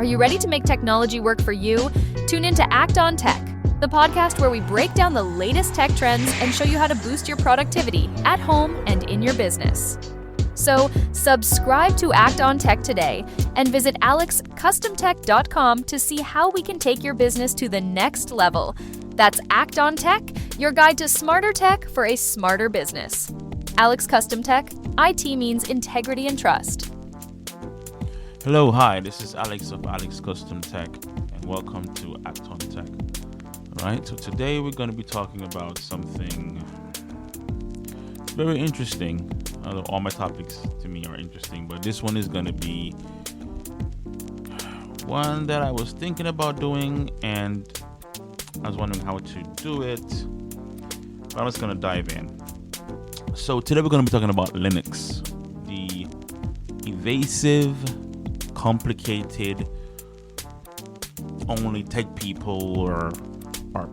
you ready to make technology work for you? Tune in to Act on Tech, the podcast where we break down the latest tech trends and show you how to boost your productivity at home and in your business. So, subscribe to Act on Tech today and visit alexcustomtech.com to see how we can take your business to the next level. That's Act on Tech, your guide to smarter tech for a smarter business. Alex Custom Tech, IT means integrity and trust. Hello, hi, this is Alex of Alex Custom Tech, and welcome to Act on Tech. All right, so today we're going to be talking about something very interesting. All my topics to me are interesting, but this one is going to be one that I was thinking about doing, and I was wondering how to do it, but I'm just going to dive in. So today we're going to be talking about Linux, the evasive, complicated, only tech people or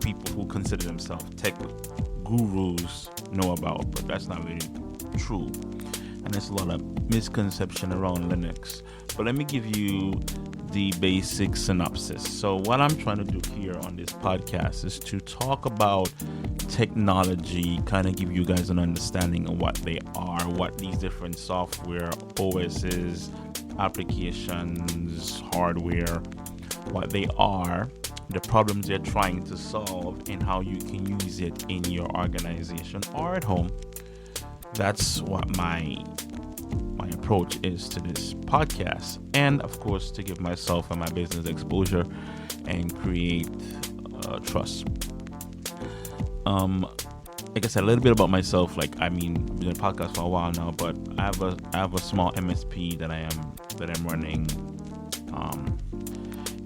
people who consider themselves tech gurus know about, but that's not really true. And there's a lot of misconception around Linux. But let me give you the basic synopsis. So what I'm trying to do here on this podcast is to talk about technology, kind of give you guys an understanding of what they are, what these different software, OSs, applications, hardware, what they are, the problems they're trying to solve, and how you can use it in your organization or at home. That's what my approach is to this podcast, and of course to give myself and my business exposure and create trust. Like I said, a little bit about myself. I've been doing a podcast for a while now, but I have a small MSP that I'm running,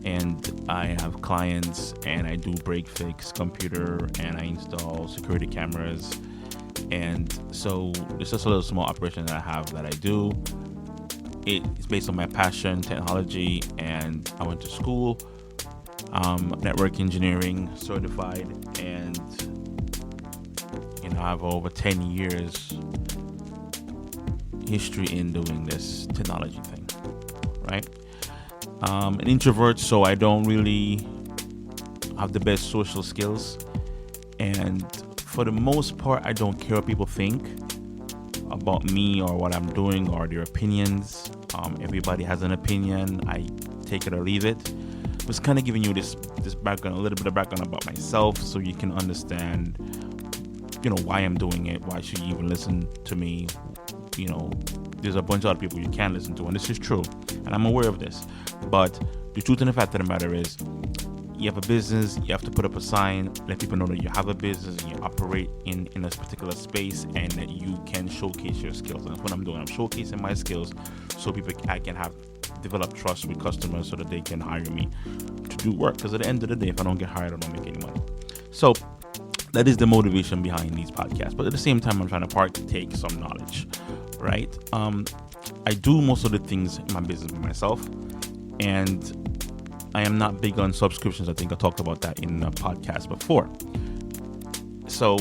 and I have clients, and I do break fix computer, and I install security cameras. And so it's just a little small operation that I have that I do. It's based on my passion, technology, and I went to school, network engineering certified, and I have over 10 years history in doing this technology thing, right? An introvert, so I don't really have the best social skills, and for the most part, I don't care what people think about me or what I'm doing or their opinions. Everybody has an opinion. I take it or leave it. Just kind of giving you this background, a little bit of background about myself, so you can understand, why I'm doing it. Why should you even listen to me? There's a bunch of other people you can listen to, and this is true, and I'm aware of this. But the truth and the fact of the matter is, you have a business, you have to put up a sign, let people know that you have a business and you operate in a particular space, and that you can showcase your skills. And that's what I'm doing. I'm showcasing my skills so I can develop trust with customers so that they can hire me to do work. Because at the end of the day, if I don't get hired, I don't make any money. So that is the motivation behind these podcasts. But at the same time, I'm trying to partake some knowledge, right? I do most of the things in my business by myself, and I am not big on subscriptions. I think I talked about that in a podcast before. So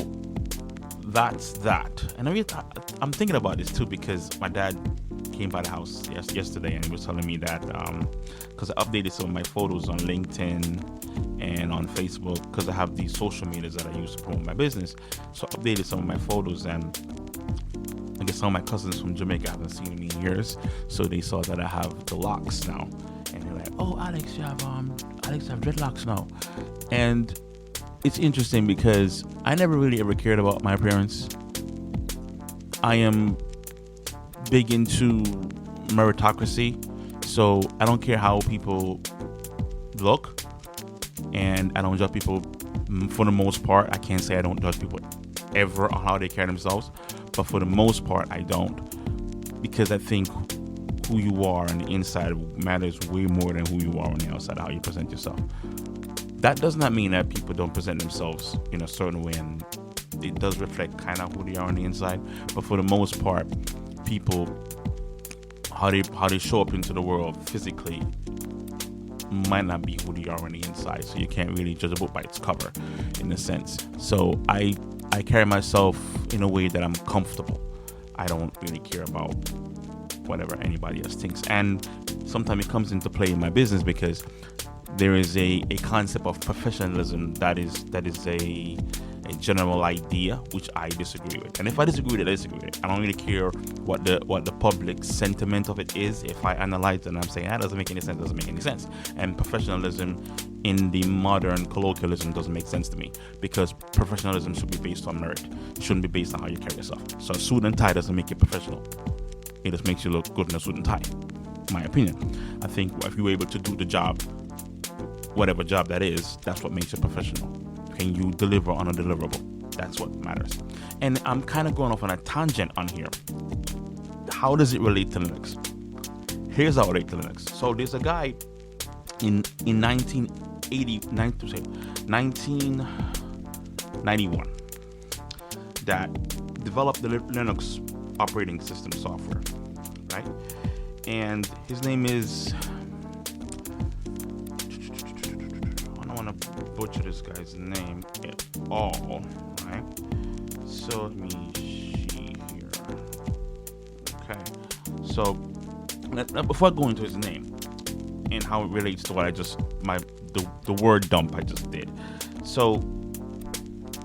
that's that. And I'm thinking about this too, because my dad came by the house yesterday, and he was telling me that because I updated some of my photos on LinkedIn and on Facebook, because I have these social medias that I use to promote my business. So I updated some of my photos, and I guess some of my cousins from Jamaica haven't seen me in years, so they saw that I have the locks now. And they're like, "Oh, Alex, you have dreadlocks now." And it's interesting because I never really ever cared about my appearance. I am big into meritocracy, so I don't care how people look, and I don't judge people for the most part. I can't say I don't judge people ever on how they carry themselves, but for the most part, I don't, because I think who you are on the inside matters way more than who you are on the outside, how you present yourself. That does not mean that people don't present themselves in a certain way, and it does reflect kind of who they are on the inside. But for the most part, people, how they show up into the world physically might not be who they are on the inside. So you can't really judge a book by its cover, in a sense. So I carry myself in a way that I'm comfortable. I don't really care about whatever anybody else thinks. And sometimes it comes into play in my business because there is a concept of professionalism that is a general idea which I disagree with. And if I disagree with it, I disagree with it. I don't really care what the public sentiment of it is. If I analyze it and I'm saying that doesn't make any sense, doesn't make any sense. And professionalism in the modern colloquialism doesn't make sense to me, because professionalism should be based on merit. It shouldn't be based on how you carry yourself. So a suit and tie doesn't make you professional. It just makes you look good in a suit and tie. My opinion. I think if you're able to do the job, whatever job that is, that's what makes you professional. Can you deliver on a deliverable? That's what matters. And I'm kind of going off on a tangent on here. How does it relate to Linux? Here's how it relates to Linux. So there's a guy in 1991 that developed the Linux operating system software, right? And his name is, I don't want to butcher this guy's name at all, right? So let me see here. Okay, so before I go into his name and how it relates to what I just the word dump I just did. So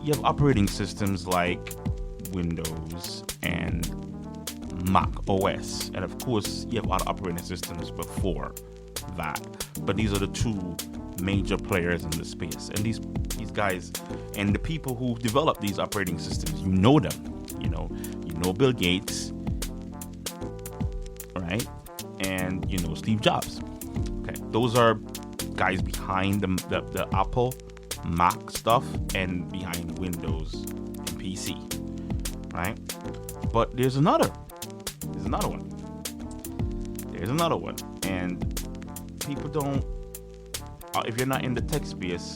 you have operating systems like Windows and Mac OS, and of course you have other operating systems before that, but these are the two major players in the space. And these guys and the people who develop these operating systems, you know them, you know Bill Gates, right? And you know Steve Jobs. Okay, those are guys behind the Apple Mac stuff and behind Windows and PC, right? But there's another one, and people don't, if you're not in the tech space,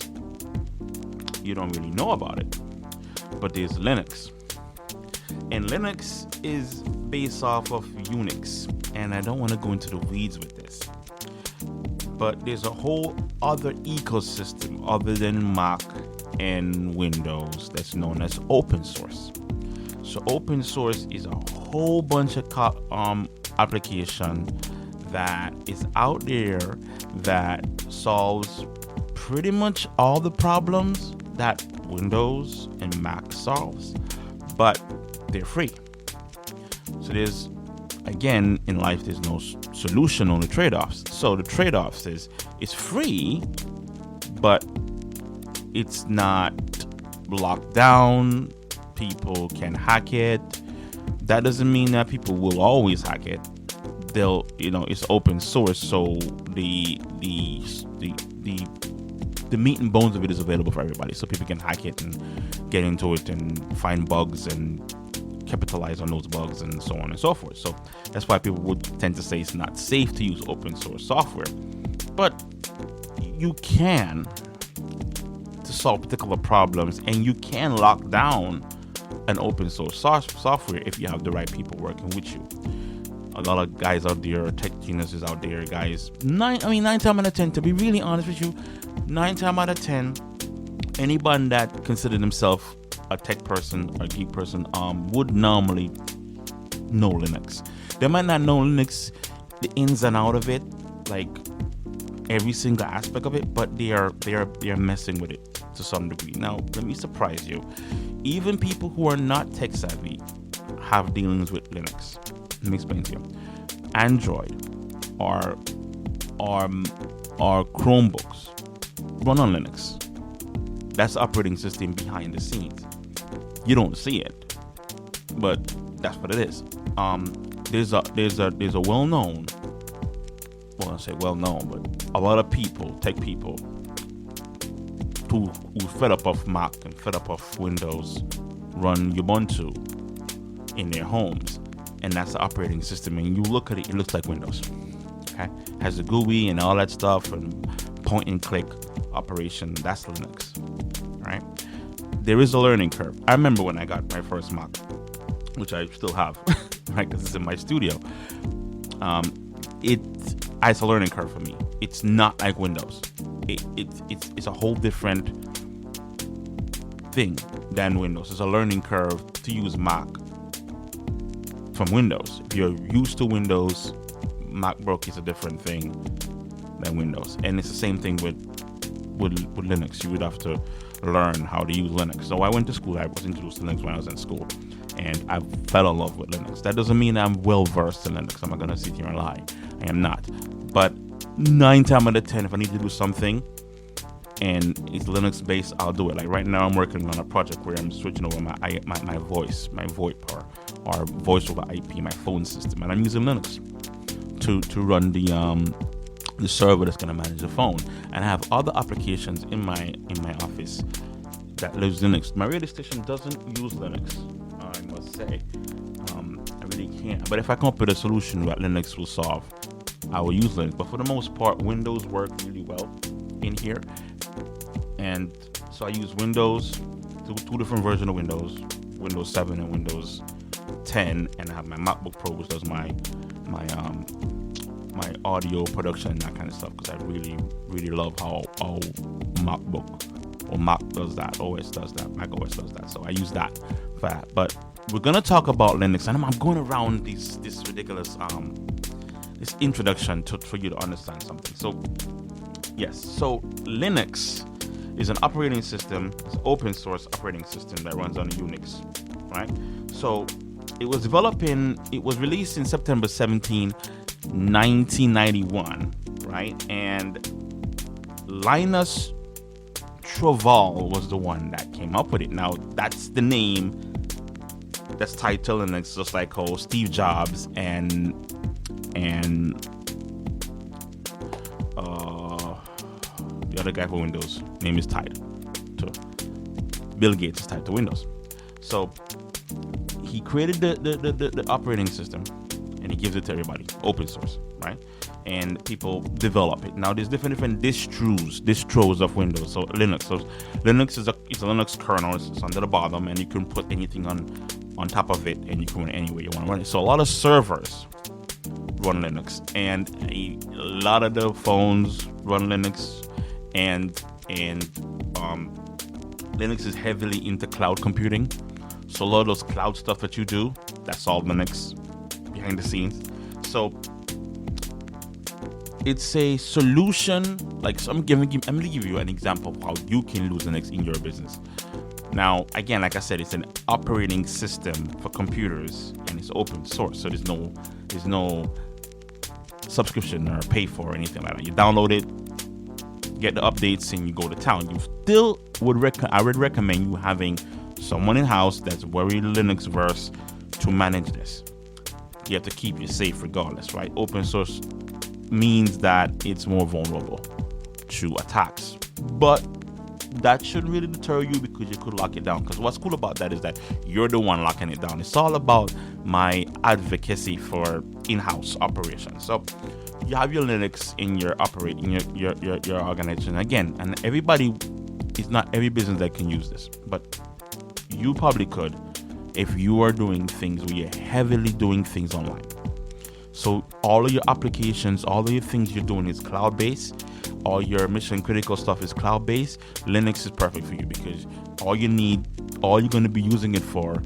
you don't really know about it. But there's Linux, and Linux is based off of Unix, and I don't want to go into the weeds with this, but there's a whole other ecosystem other than Mac and Windows that's known as open source. So open source is a whole bunch of application that is out there that solves pretty much all the problems that Windows and Mac solves, but they're free. So there's, again, in life there's no solution, only trade-offs. So the trade-offs is it's free, but it's not locked down. People can hack it. That doesn't mean that people will always hack it. They'll, it's open source, so the meat and bones of it is available for everybody, so people can hack it and get into it and find bugs and capitalize on those bugs and so on and so forth. So that's why people would tend to say it's not safe to use open source software, but you can, to solve particular problems, and you can lock down an open source software if you have the right people working with you. A lot of guys out there, tech geniuses out there, guys. 9 times out of 10, to be really honest with you, 9 times out of 10, anybody that considered himself a tech person or geek person would normally know Linux. They might not know Linux, the ins and out of it, like every single aspect of it, but they are messing with it to some degree. Now, let me surprise you. Even people who are not tech savvy have dealings with Linux. Let me explain to you. Android or Chromebooks run on Linux. That's the operating system behind the scenes. You don't see it, but that's what it is. There's a well-known, well, I say well-known, but a lot of people, tech people, who fed up of Mac and fed up of Windows, run Ubuntu in their homes, and that's the operating system. And you look at it, it looks like Windows. Okay, has a GUI and all that stuff, and point and click operation. That's Linux, right? There is a learning curve. I remember when I got my first Mac, which I still have, right? Because it's in my studio. It's a learning curve for me. It's not like Windows. It's a whole different thing than Windows. It's a learning curve to use Mac from Windows. If you're used to Windows, MacBook is a different thing than Windows, and it's the same thing with Linux. You would have to learn how to use Linux. So I went to school. I was introduced to Linux when I was in school, and I fell in love with Linux. That doesn't mean I'm well versed in Linux. I'm not gonna sit here and lie. I am not. But 9 times out of 10, if I need to do something and it's Linux based, I'll do it. Like right now, I'm working on a project where I'm switching over my voice, my VoIP or voice over IP, my phone system, and I'm using Linux to run the server that's going to manage the phone. And I have other applications in my office that use Linux. My radio station doesn't use Linux, I must say. I really can't. But if I come up with a solution that Linux will solve, I will use Linux. But for the most part, Windows work really well in here. And so I use Windows, two different versions of Windows, Windows 7 and Windows 10, and I have my MacBook Pro, which does my audio production and that kind of stuff, because I really love how MacBook or Mac does that, OS does that, Mac OS does that. So I use that for that. But we're gonna talk about Linux, and I'm going around this ridiculous this introduction for you to understand something. So yes, so Linux is an operating system, it's an open source operating system that runs on Unix, right? So it was released in September 17, 1991, right? And Linus Torvalds was the one that came up with it. Now, that's the name that's tied to Linux, just like how Steve Jobs and the other guy for Windows name is tied to Bill Gates is tied to Windows. So he created the operating system and he gives it to everybody, open source, right? And people develop it. Now there's different distros of Windows. So Linux is a Linux kernel. It's under the bottom, and you can put anything on top of it, and you can run it anywhere you want to run it. So a lot of servers run Linux, and a lot of the phones run Linux, and Linux is heavily into cloud computing. So a lot of those cloud stuff that you do, that's all Linux behind the scenes. So it's a solution. Like, so I'm going to give you an example of how you can use Linux in your business. Now, again, like I said, it's an operating system for computers, and it's open source. So there's no subscription or pay for or anything like that. You download it, get the updates, and you go to town. You still I would recommend you having someone in house that's very Linux versed to manage this. You have to keep it safe regardless, right? Open source means that it's more vulnerable to attacks, but that shouldn't really deter you, because you could lock it down. Because what's cool about that is that you're the one locking it down. It's all about my advocacy for in-house operations. So you have your Linux in your your organization again, and everybody, it's not every business that can use this, but you probably could if you are doing things where you're heavily doing things online. So all of your applications, all of your things you're doing is cloud-based. All your mission critical stuff is cloud-based. Linux is perfect for you, because all you're going to be using it for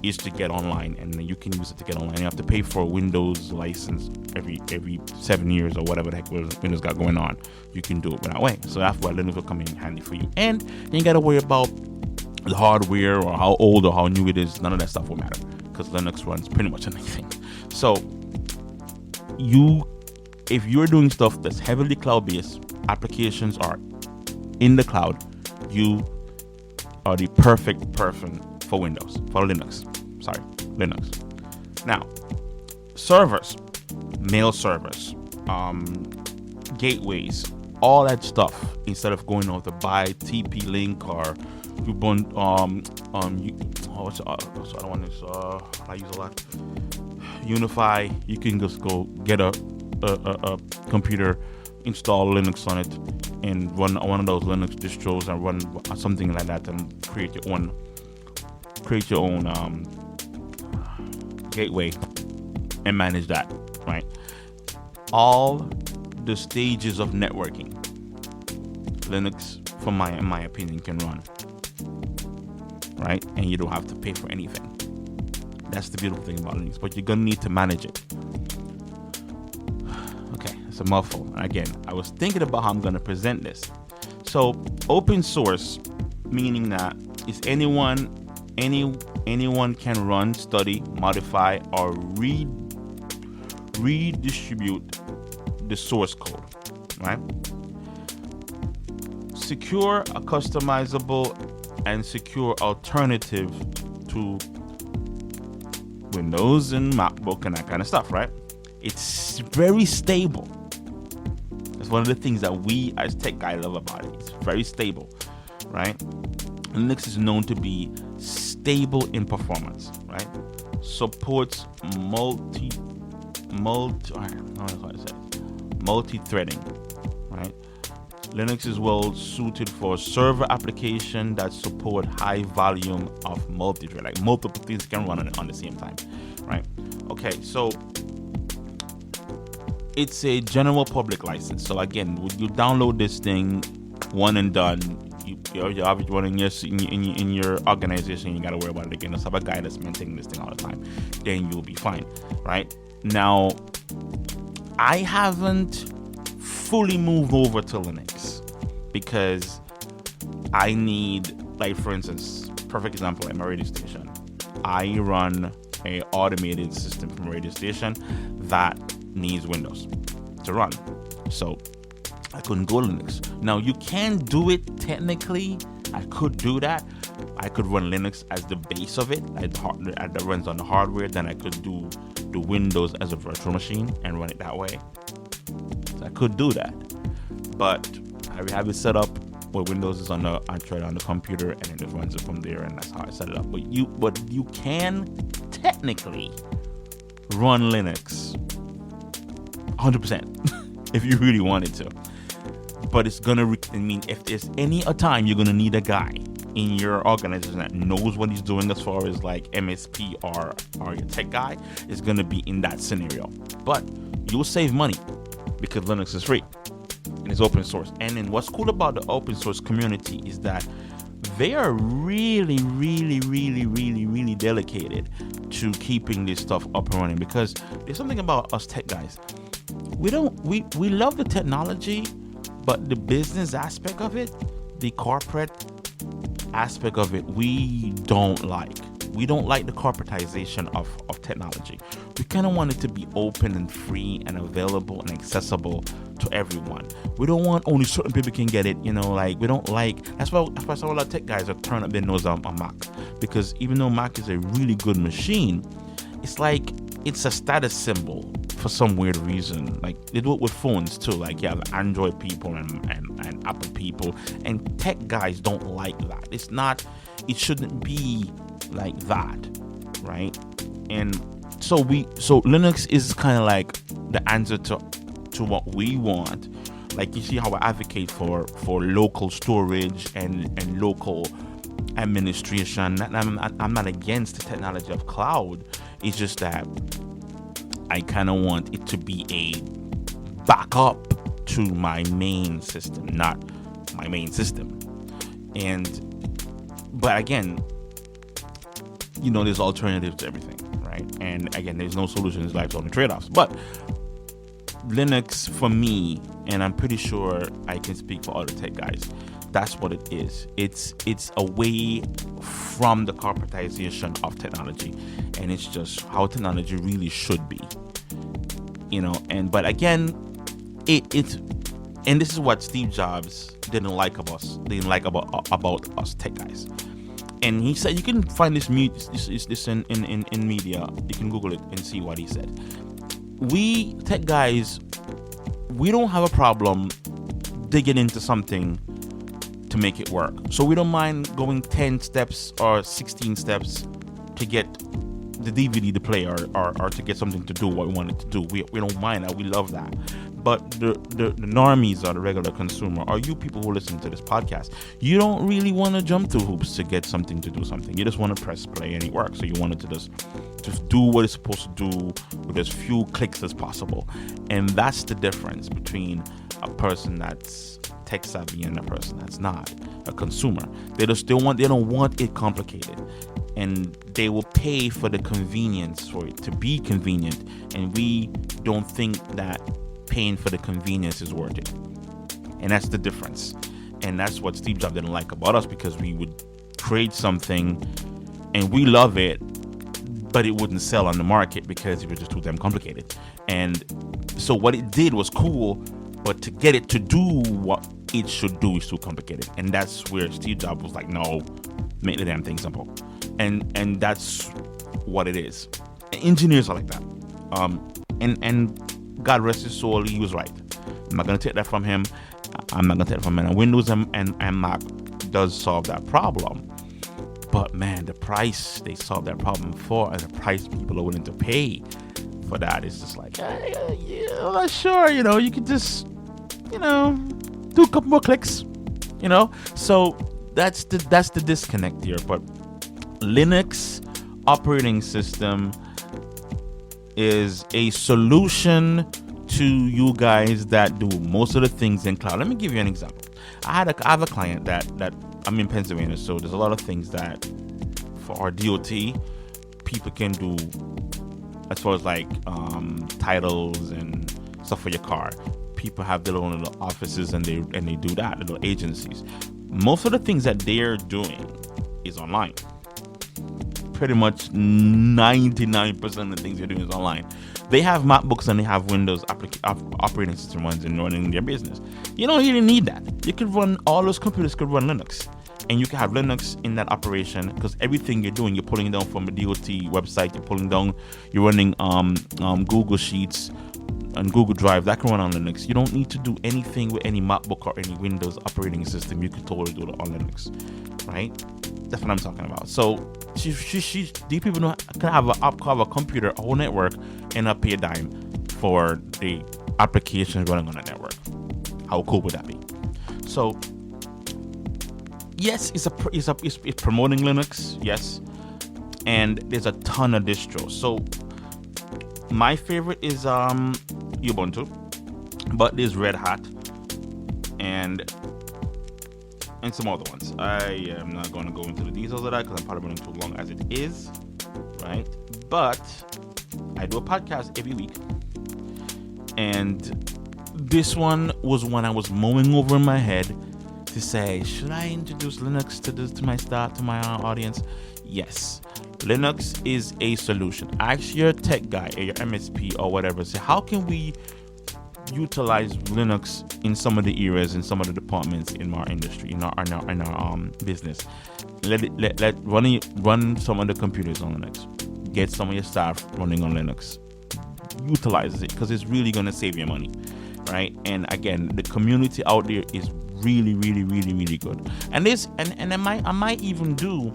is to get online, and then you can use it to get online. You have to pay for a Windows license every 7 years or whatever the heck Windows got going on. You can do it that way. So that's why Linux will come in handy for you. And you ain't got to worry about the hardware or how old or how new it is. None of that stuff will matter, because Linux runs pretty much anything. So if you're doing stuff that's heavily cloud-based, applications are in the cloud, you are the perfect person for Linux. Now, servers, mail servers, gateways, all that stuff, instead of going out to buy TP-Link or I use a lot, Unify. You can just go get a computer, install Linux on it, and run one of those Linux distros and run something like that, and create your own gateway and manage that, right? All the stages of networking, Linux, in my opinion, can run, right? And you don't have to pay for anything. That's the beautiful thing about Linux, but you're gonna need to manage it. Okay, it's a mouthful. And again, I was thinking about how I'm gonna present this. So open source, meaning that is anyone can run, study, modify, or redistribute the source code, right? Secure, a customizable, and secure alternative to Windows and MacBook and that kind of stuff, right? It's very stable. That's one of the things that we as tech guys love about it. It's very stable, right? Linux is known to be stable in performance, right? Supports multi-threading, right? Linux is well suited for server application that support high volume of multi-thread, like multiple things can run on it on the same time, right? Okay, so it's a general public license. So again, when you download this thing, one and done, you have it running in your organization. You got to worry about it again. Let's have a guy that's maintaining this thing all the time. Then you'll be fine, right? Now, I haven't fully moved over to Linux because I need, like for instance, perfect example, at my radio station. I run a automated system from a radio station that needs Windows to run. So I couldn't go Linux. Now you can do it technically. I could do that. I could run Linux as the base of it, that runs on the hardware. Then I could do the Windows as a virtual machine and run it that way. So I could do that, but I have it set up where Windows is on the computer, and it just runs it from there, and that's how I set it up. But you can technically run Linux 100% if you really wanted to. But it's gonna if there's any time you're gonna need a guy in your organization that knows what he's doing as far as like MSP or your tech guy, is gonna be in that scenario. But you'll save money because Linux is free and it's open source. And then what's cool about the open source community is that they are really, really, really, really, really dedicated to keeping this stuff up and running, because there's something about us tech guys. We love the technology, but the business aspect of it, the corporate aspect of it, we don't like. We don't like the corporatization of technology. We kind of want it to be open and free and available and accessible to everyone. We don't want only certain people can get it, like we don't like, that's why some of our tech guys are turning up their nose on Mac, because even though Mac is a really good machine, it's like, it's a status symbol for some weird reason. Like they do it with phones too. Like you have Android people and Apple people, and tech guys don't like that. It shouldn't be like that, right? And so Linux is kind of like the answer to what we want. Like you see how I advocate for local storage and local administration. I'm not against the technology of cloud. It's just that I kind of want it to be a backup to my main system, not my main system. But again, there's alternatives to everything, right? And again, there's no solutions, life's only trade-offs. But Linux, for me, and I'm pretty sure I can speak for other tech guys, that's what it is. It's away from the corporatization of technology, and it's just how technology really should be, but again, it's and this is what Steve Jobs didn't like about us tech guys. And he said, you can find this in media, you can Google it and see what he said. We tech guys, we don't have a problem digging into something to make it work. So we don't mind going 10 steps or 16 steps to get the DVD to play or to get something to do what we want it to do. We don't mind that. We love that. But the normies, or the regular consumer, or you people who listen to this podcast, you don't really want to jump through hoops to get something to do something. You just want to press play and it works. So you want it to just do what it's supposed to do with as few clicks as possible. And that's the difference between a person that's tech savvy and a person that's not, a consumer. They don't want it complicated. and they will pay for the convenience for it to be convenient, and we don't think that paying for the convenience is worth it. And that's the difference. And that's what Steve Jobs didn't like about us, because we would create something and we love it, but it wouldn't sell on the market because it was just too damn complicated. And so what it did was cool, but to get it to do what it should do is too complicated. And that's where Steve Jobs was like, no, make the damn thing simple. And that's what it is. Engineers are like that. And God rest his soul, he was right. I'm not going to take that from him. I'm not going to take it from him. And Windows and Mac does solve that problem. But man, the price they solve that problem for, and the price people are willing to pay for that is just like, yeah, sure, you could just, do a couple more clicks, So that's the disconnect here. But Linux operating system is a solution to you guys that do most of the things in cloud. Let me give you an example. I have a client that I'm in Pennsylvania, so there's a lot of things that for our DOT people can do as far as like titles and stuff for your car. People have their own little offices and they do that, little agencies. Most of the things that they're doing is online. Pretty much 99% of the things they're doing is online. They have MacBooks and they have Windows operating system runs and running their business. You don't really need that. You could run, all those computers could run Linux. And you can have Linux in that operation, because everything you're doing, you're pulling down from a DOT website, you're running Google Sheets and Google Drive, that can run on Linux. You don't need to do anything with any MacBook or any Windows operating system. You can totally do it on Linux, right? That's what I'm talking about. So these people can have a computer, a whole network, and not pay a dime for the applications running on that network. How cool would that be? So yes, it's promoting Linux, yes, and there's a ton of distros. So my favorite is Ubuntu, but there's Red Hat and some other ones. I am not going to go into the details of that because I'm probably running too long as it is, right? But I do a podcast every week, and this one was one I was mulling over in my head to say, should I introduce Linux to my audience? Yes, Linux is a solution. Ask your tech guy or your MSP or whatever. Say, how can we utilize Linux in some of the areas, in some of the departments in our industry, in our business? Let run some of the computers on Linux. Get some of your staff running on Linux. Utilize it, because it's really going to save you money, right? And again, the community out there is really, really, really, really good. And I might even do,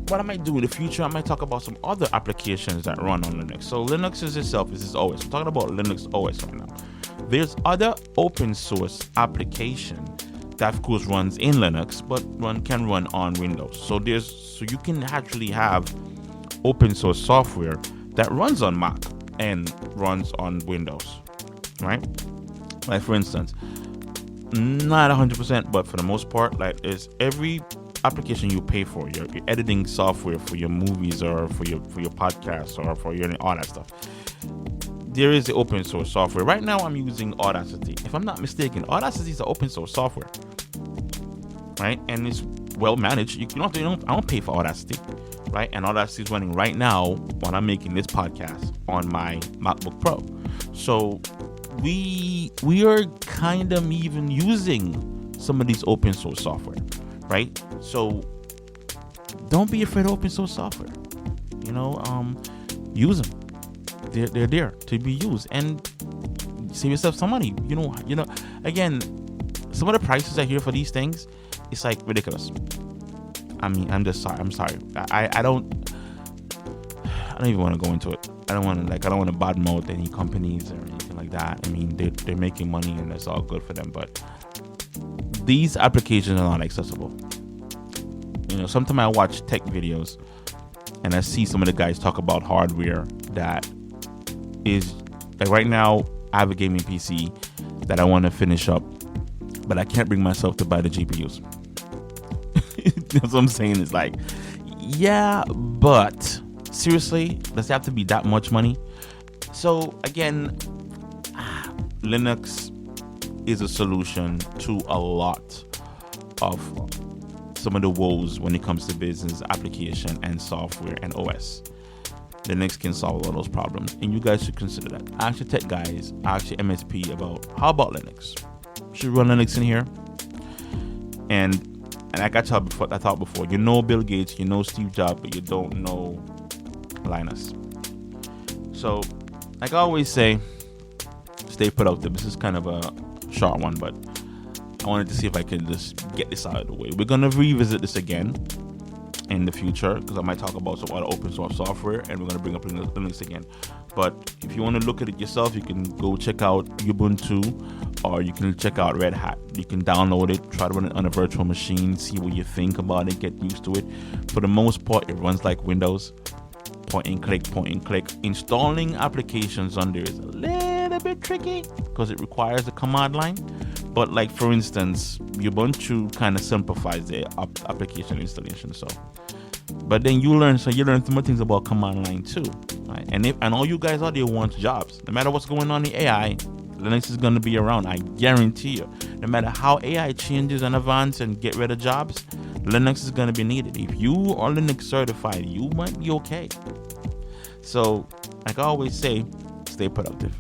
what I might do in the future, I might talk about some other applications that run on Linux. So Linux is itself, this is OS. We're talking about Linux OS right now. There's other open source application that of course runs in Linux, but can run on Windows. So you can actually have open source software that runs on Mac and runs on Windows, right? Like for instance, not 100%, but for the most part, like is every application you pay for, your editing software for your movies or for your podcasts or for your all that stuff, there is the open source software. Right now I'm using Audacity. If I'm not mistaken, Audacity is an open source software, right? And it's well managed. I don't pay for Audacity, right? And Audacity is running right now when I'm making this podcast on my MacBook Pro. So we are kind of even using some of these open source software, right? So don't be afraid of open source software. Use them. They're there to be used and save yourself some money. Again, some of the prices I hear for these things, it's like ridiculous. I mean, I'm sorry. I don't even want to go into it. I don't want to badmouth any companies or anything like that. I mean, they're making money and it's all good for them, but these applications are not accessible. Sometimes I watch tech videos and I see some of the guys talk about hardware that is like, right now I have a gaming PC that I want to finish up, but I can't bring myself to buy the GPUs. That's what I'm saying. It's like, Yeah, but seriously, does it have to be that much money? So again, Linux is a solution to a lot of some of the woes when it comes to business application and software and OS. Linux can solve all those problems, and you guys should consider that. Ask your tech guys, ask your MSP about how about Linux. Should run Linux in here. And like I thought before, you know Bill Gates, you know Steve Jobs, but you don't know Linus. So, like I always say, stay productive. This is kind of a short one, but I wanted to see if I could just get this out of the way. We're gonna revisit this again in the future because I might talk about some other open source software, and we're gonna bring up Linux again. But if you want to look at it yourself, you can go check out Ubuntu, or you can check out Red Hat. You can download it, try to run it on a virtual machine, see what you think about it, get used to it. For the most part, it runs like Windows. Point and click. Installing applications on there is a little bit tricky because it requires a command line. But like for instance, Ubuntu kind of simplifies the application installation. So, but then you learn some more things about command line too, right? And all you guys out there want jobs. No matter what's going on in AI, Linux is going to be around. I guarantee you. No matter how AI changes and advances and get rid of jobs, Linux is going to be needed. If you are Linux certified, you might be okay. So, like I always say, stay productive.